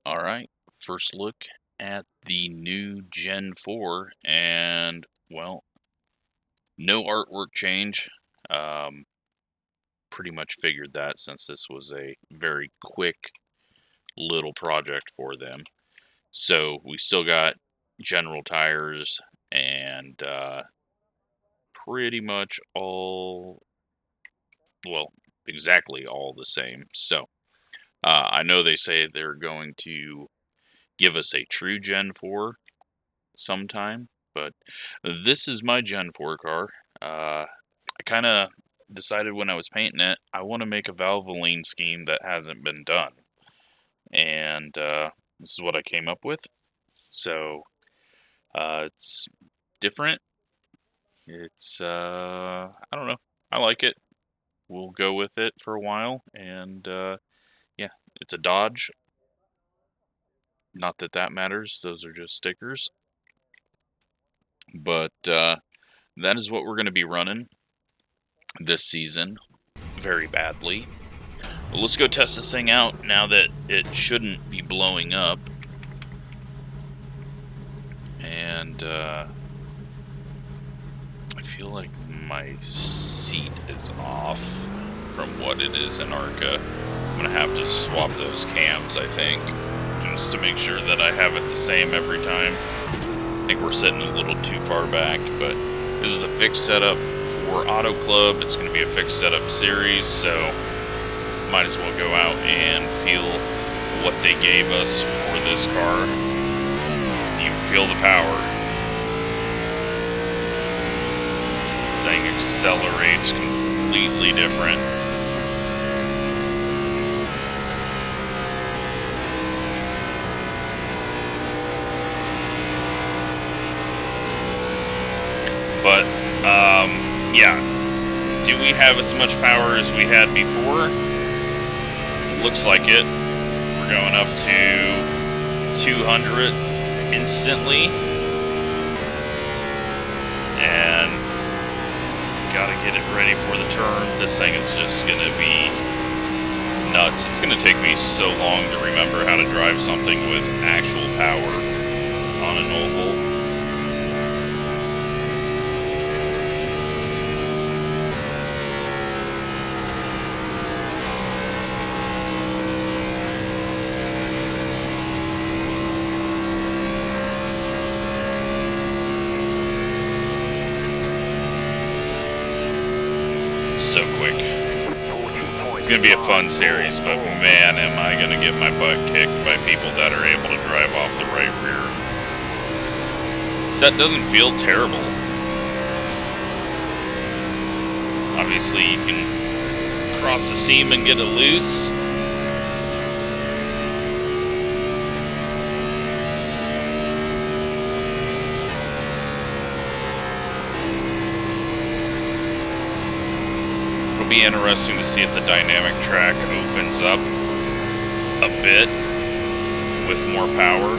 Alright, first look at the new Gen 4, and, well, no artwork change. Pretty much figured that since this was a very quick little project for them. So, we still got general tires and pretty much all, well, exactly all the same. So, I know they say they're going to give us a true Gen 4 sometime, but this is my Gen 4 car. I kind of decided when I was painting it, I want to make a Valvoline scheme that hasn't been done. And this is what I came up with. So, it's different. It's, I don't know. I like it. We'll go with it for a while. And, yeah, it's a Dodge. Not that that matters. Those are just stickers. But that is what we're going to be running this season very badly. Well, let's go test this thing out now that it shouldn't be blowing up. And I feel like my seat is off from what it is in ARCA. I'm going to have to swap those cams, I think, just to make sure that I have it the same every time. I think we're sitting a little too far back, but this is the fixed setup for Auto Club. It's going to be a fixed setup series, so might as well go out and feel what they gave us for this car. You can feel the power. This thing accelerates completely different. But, yeah. Do we have as much power as we had before? Looks like it. We're going up to 200 instantly. And gotta get it ready for the turn. This thing is just gonna be nuts. It's gonna take me so long to remember how to drive something with actual power on an oval. So quick. It's going to be a fun series, but man, am I going to get my butt kicked by people that are able to drive off the right rear. Set doesn't feel terrible. Obviously, you can cross the seam and get it loose. It'll be interesting to see if the dynamic track opens up a bit with more power,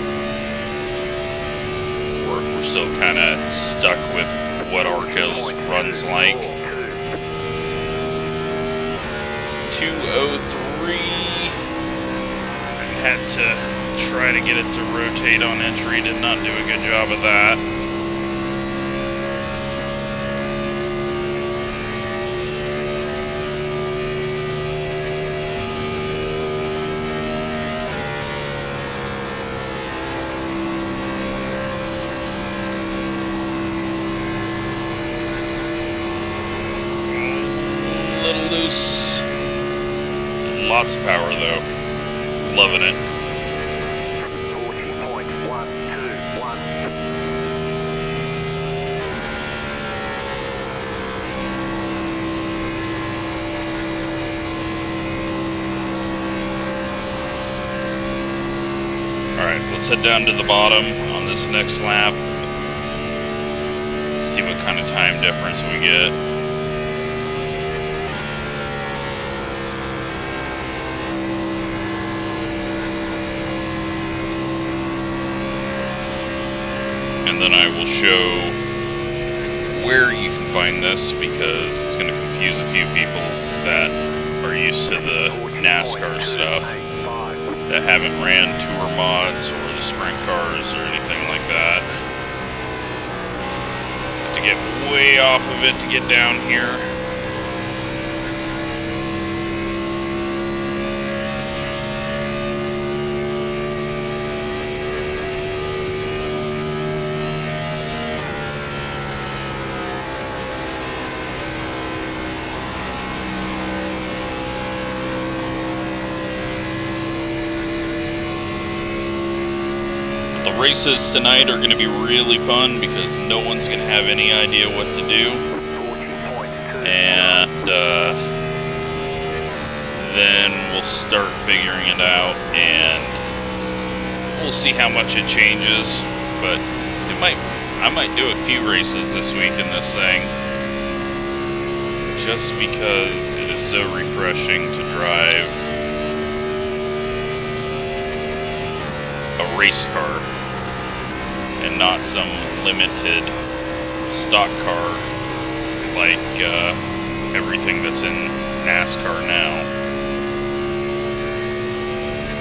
or if we're still kind of stuck with what ARCA's runs like. 203. I had to try to get it to rotate on entry. Did not do a good job of that. Loose. Lots of power though. Loving it. 40.121. Alright, let's head down to the bottom on this next lap. See what kind of time difference we get. And then I will show where you can find this, because it's going to confuse a few people that are used to the NASCAR stuff, that haven't ran tour mods or the sprint cars or anything like that. To get way off of it to get down here. The races tonight are going to be really fun because no one's going to have any idea what to do. And then we'll start figuring it out and we'll see how much it changes. But I might do a few races this week in this thing. Just because it is so refreshing to drive a race car and not some limited stock car like everything that's in NASCAR now.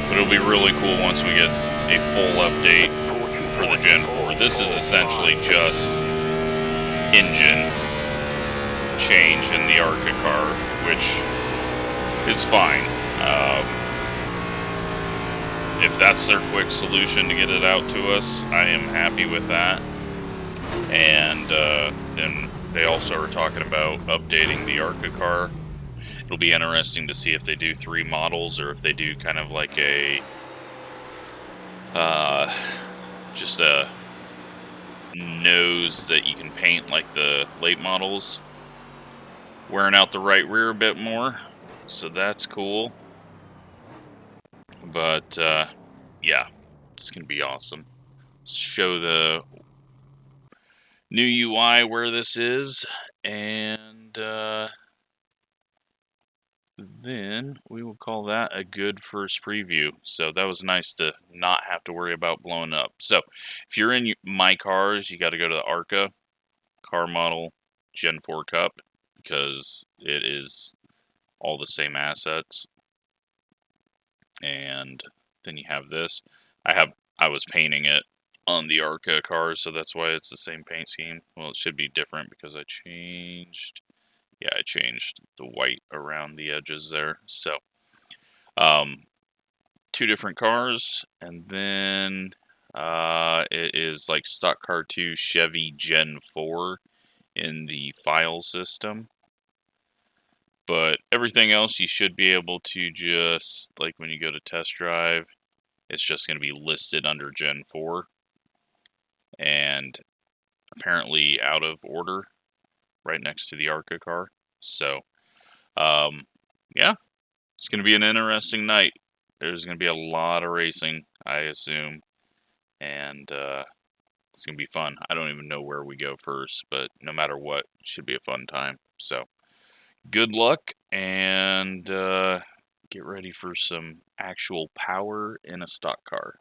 But it'll be really cool once we get a full update for the Gen 4. This is essentially just engine change in the ARCA car, which is fine. If that's their quick solution to get it out to us, I am happy with that. And then they also are talking about updating the ARCA car. It'll be interesting to see if they do 3 models or if they do kind of like a just a nose that you can paint like the late models, wearing out the right rear a bit more. So that's cool. But yeah, it's gonna be awesome. Show the new UI where this is, and then we will call that a good first preview. So that was nice to not have to worry about blowing up. So if you're in my cars, you got to go to the ARCA car model Gen 4 Cup because it is all the same assets. And then you have this. I was painting it on the ARCA cars, so that's why it's the same paint scheme. Well, it should be different because I changed the white around the edges there. So 2 different cars, and then it is like Stock Car 2 Chevy Gen 4 in the file system. But everything else you should be able to just, like when you go to test drive, it's just going to be listed under Gen 4. And apparently out of order right next to the ARCA car. So, yeah, it's going to be an interesting night. There's going to be a lot of racing, I assume. And it's going to be fun. I don't even know where we go first, but no matter what, it should be a fun time. So, good luck, and get ready for some actual power in a stock car.